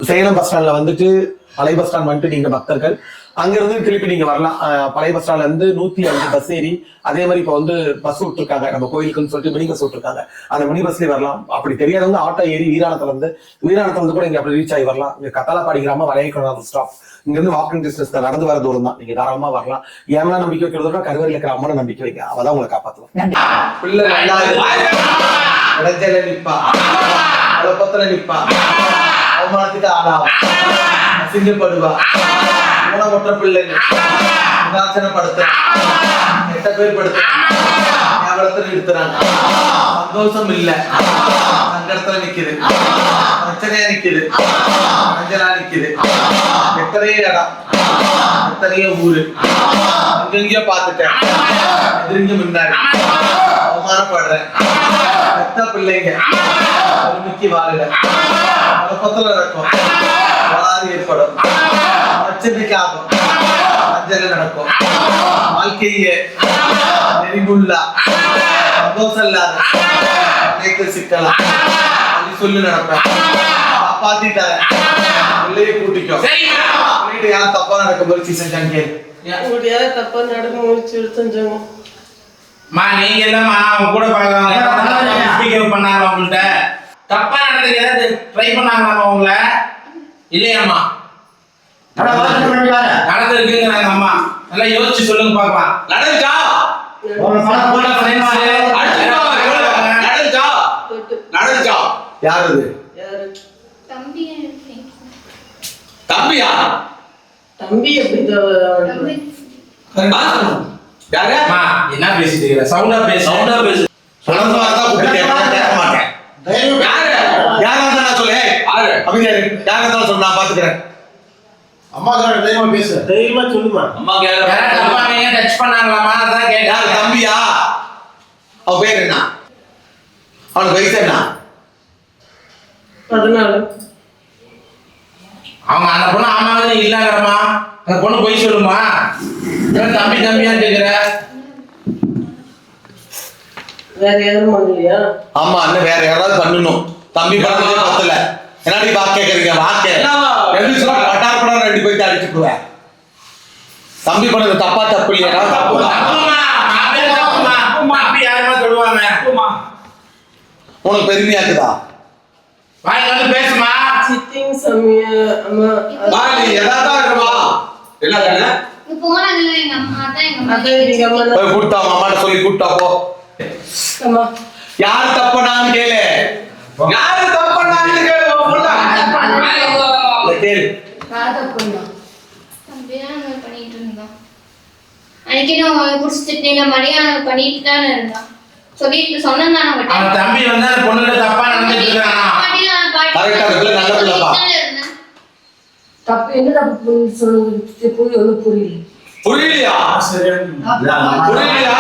Salem bus ஸ்டாண்ட்ல வந்துட்டு பழைய பஸ் ஸ்டாண்ட் வந்துட்டு நீங்க பக்தர்கள் அங்கிருந்து திருப்பி நீங்க வரலாம். பழைய பஸ் ஸ்டாண்ட்ல இருந்து 105 பஸ் ஏறி அதே மாதிரி இப்ப வந்து பஸ் விட்டுருக்காங்க நம்ம கோயிலுக்குன்னு சொல்லிட்டு மினி பஸ் விட்டுருக்காங்க. அந்த மினி பஸ்லயே வரலாம். அப்படி தெரியாதவங்க ஆட்டோ ஏறி வீராணத்துல இருந்து கூட இங்க அப்படி ரீச் ஆகி வரலாம். இங்க கத்தாலப்பாடி கிராமம் வளையக்குளம் ஸ்டாப் இங்க இருந்து வாக்கிங் டிஸ்டன்ஸ் நடந்து வர தூரம் தான். நீங்க தாராளமா வரலாம். ஏமலாம் நம்பிக்கை வைக்கிறதோட கருவறையில் இருக்கிற அம்மனை நம்பிக்கை வைக்க அவதான் உங்களை காப்பாத்துவோம். பிள்ளை இடத்துல நிப்பா, குழப்பத்துல நிப்பா, அவமானத்துக்கு ஆளாவா, அசிங்கப்படுவா, ஊனமுற்ற பிள்ளை உதாசனப்படுத்துற, எட்ட பேர் படுத்துற, ஞாபகத்துல நிறுத்துறாங்க. சந்தோஷம் இல்ல, சங்கடத்துல நிக்குது, பிரச்சனையா நிக்குது, மஞ்சளா நிக்குது. எத்தனையோ இடம், எத்தனையோ ஊரு, எங்கெங்கயோ பாத்துட்டேன், எதிரிங்க முன்னாடி அவமானப்படுறேன். பெத்த பிள்ளைங்க ஒருமிக்கு வாழல, குழப்பத்துல இருக்கும், வராது ஏற்படும், பிரச்சனைக்கு ஆகும், மஞ்சள் நடக்கும். வாழ்க்கையே நெறிமுள்ளா, சந்தோஷம் இல்லாத அனைத்து சிக்கலாம் அப்படி சொல்லி நடப்பேன். காப்பாத்திட்டார பிள்ளைய கூட்டிக்கும். வீட்டு யாரும் தப்பா நடக்க முயற்சி செஞ்சாங்க கேளு. யாரும் தப்பா நடக்க முயற்சி செஞ்சாங்க நீங்க இல்லம்மா அவங்க கூட பாக்குறாங்க பண்ணாங்க. உங்கள்கிட்ட தப்பா நடந்ததுக்கு ஏதாவது ட்ரை பண்ணாங்களாமா உங்களை? இல்லையாம்மா நடந்திருக்குங்கிறாங்க அம்மா. நல்லா யோசிச்சு சொல்லுங்க பாக்கலாம். நடந்துச்சா? நடந்துச்சா? யாரு தம்பியா? தம்பி எப்படி என்ன பேசிட்டு இருக்கிற? சவுண்டா பேசு. சொல்லுங்க கேட்க மாட்டேன். யாரா சொல்லு. யாரா சொன்னா பாத்துக்கிறேன். அம்மா தைரியமா பேசு. தைரியமா சொல்லுமா. அம்மா கேட்க டச் பண்ணாங்களாமா? அதான் கேட்க. யாரு தம்பியா? அவ பேர் என்ன? அவனுக்கு வயசு என்ன? 14. அவங்க அந்த பொண்ணு ஆமாவது இல்லங்கிறமா? அந்த பொண்ணு போய் சொல்லுமா? தம்பி தம்பியான்னு கேக்குற. வேற யாரும் பண்ணலையா? ஆமா அண்ணன் வேற யாராவது பண்ணணும். தம்பி பண்ணதே பத்தல. என்னடி வாக்கு கேக்குறீங்க? வாக்கு எப்படி சொல்ல பட்டார் படம் 2 பேருக்கு அடிச்சுடுவேன். தம்பி பண்ணது தப்பா தப்பு இல்லையா? தப்புமா. தம்பி யாருமா சொல்லுவாங்க? உனக்கு பெருமையாக்குதா? வாய் வந்து பேசுமா. சித்திங் சமய அம்மா வாய் எதாதா இருக்குமா? என்ன தானே? போனாங்கல எங்க அம்மா தான் எங்க அம்மா. அதான் எங்க அம்மா போய் கூட்டா அம்மாட்ட சொல்லி கூட்டா போ. அம்மா யார் தப்புனான்னு கேளு. யார் தப்புனான்னு கேளு. கேளு. காதா பொண்ணா. தம்பியா நான் பண்ணிட்டு இருந்தான். அன்னைக்கு நான் குடிச்சிட்டேன்ல மரியாதை பண்ணிட்டு தான் இருந்தான். சொல்லிட்டு சொன்னேன் நான் அவட்ட. அவன் தம்பி வந்து அந்த பொண்ணுகிட்ட தப்பா நடந்துட்டு இருக்கானா? கரெக்ட்டா இருக்குல நல்ல பிள்ளைப்பா. தப்பு என்ன தப்பு சொல்லுங்க புரியல. புரியலையா? புரியலையா?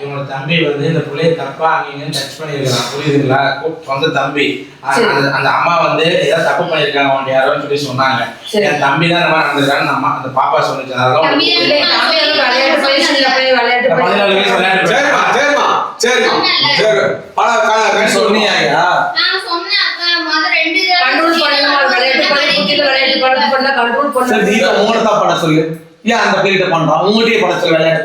இவங்க தம்பி வந்து இந்த பிள்ளைய தப்பா அங்கீங்க டச் பண்ணிருக்கான். புரியுதுங்களா? சொந்த தம்பி. அந்த அம்மா வந்து ஏதாவது தப்பு பண்ணிருக்காங்க அவங்க யாரோன்னு சொல்லி சொன்னாங்க. என் தம்பி தான் இந்த மாதிரி நடந்திருக்கான்னு அம்மா அந்த பாப்பா சொன்னிச்சு. அதெல்லாம் 14 வயசு விளையாட்டு. சரிமா சரிமா சரி சரி பல சொன்னியா? நான் சொன்னேன் அக்கா மொத 2 கண்ட்ரோல் பண்ணலாம். விளையாட்டு பண்ண கண்ட்ரோல் பண்ண. சரி நீ உங்கள தான் பண்ண சொல்லு. ஏன் அந்த பேரிட்ட பண்றான்? உங்ககிட்டயே பண்ண சொல்லு. விளையாட்டு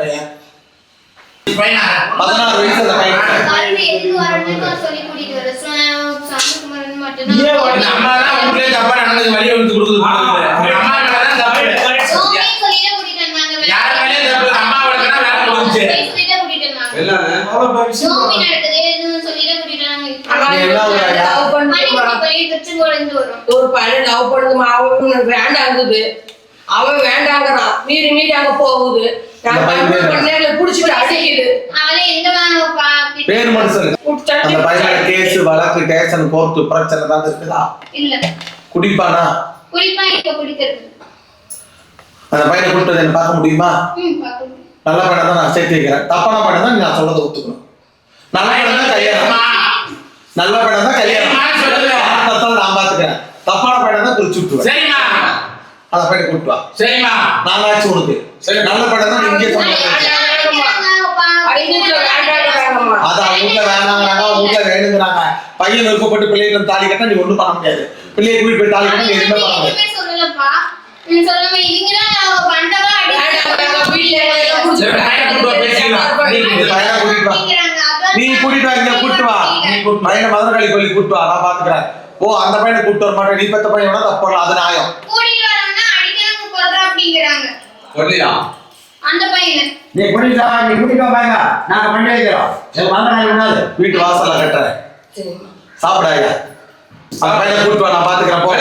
பையன் 16 வயசு அந்த பையன் காலையில எதுக்கு வரணும்னு சொல்லி கூட்டிட்டு வர சாமிக்குமாரன் மட்டும் இந்த அம்மா தான் உங்களே தப்பா நடந்தது வழி வந்து கொடுக்குது. அம்மா தான் தப்பு. சோமி சொல்லியே கூட்டிட்டு வந்தாங்க. யார் மேலே தப்பு? அம்மா வளர்க்கனா வேற போச்சு. சொல்லியே கூட்டிட்டு வந்தாங்க. என்ன சோமி நடக்குதுன்னு சொல்லியே கூட்டிட்டு வந்தாங்க. லவ் மணிக்கு போய் திருச்செங்கோடு வரும். ஒரு பையன் லவ் பண்ணுமா அவன் வேண்டாங்குது. அவன் வேண்டாங்கறான். மீறி அங்க போகுது. நான் கண்ட்ரோல் பண்ணேல புடிச்சிட்டு அடிக்குது. அவளே எங்க வாங்க பேர் மனுஷன். அந்த பையனோட கேஸ் வழக்கு ஸ்டேஷன் கோர்ட் பிரச்சனை தான் இருக்குதா? இல்ல. குடிப்பானா? குடிப்பா இப்ப குடிக்கிறது. அந்த பையனை கூப்பிட்டு என்ன பார்க்க முடியுமா? பாக்க. நல்ல பையனை தான் நான் சேர்த்து வைக்கிறேன். தப்பான பையனை தான் நான் சொல்றதை ஒத்துக்கணும். நல்ல பையனை தான் கல்யாணம். நல்ல பையனை தான் கல்யாணம். நான் பாத்துக்கிறேன். தப்பான பையனை தான் குறிச்சு விட்டுருவேன். சரிமா அந்த பையனை கூப்பிட்டு வா. சரிமா நான் ஆச்சு உனக்கு. சரி நல்ல பையனை தான் இங்கே சொன்னேன். வீட்டுல வேண்டாங்கறாங்கம்மா. அதான் வீட்டுல வேணாங்கிறாங்க, வீட்டுல வேணுங்கிறாங்க. பையன் விருப்பப்பட்டு பிள்ளைகளுக்கு தாலி கட்ட நீ ஒண்ணும் பண்ண முடியாது. பிள்ளையை கூட்டிட்டு போய் தாலி கட்ட நீ எதுவுமே பண்ண முடியாது. எதுவுமே சொல்லலப்பா. நீ சொல்லாம இவங்கலாம் பண்டவா வீட்டுல எல்லாம் புடிச்சு நீ பையனை கூட்டிட்டு வா. நீ கூட்டிட்டு வா, இங்க கூட்டிட்டு வா. பையனை மதுரகாளி கோயிலுக்கு கூட்டிட்டு வா, நான் பாத்துக்கிறேன். ஓ அந்த பையனை கூட்டிட்டு வர மாட்டேன், நீ பெத்த பையன் வேணா தப்பு பண்ணலாம், அது நியாயம். கூட்டிட்டு வரவனா அடிக்காம கொல்றா அப்படிங்கறாங்க. சொல்லியா அந்த பையனை நீ கூட்டிட்டு வாங்க, நாங்க பண்ணி வைக்கிறோம். மதுரகாளி விடாது. வீட்டு வாசல்ல கட்டுறேன், சரிம்மா. சாப்பிடாங்க. அந்த பையனை கூட்டிட்டு வா, நான் பாத்துக்கிறேன். போ.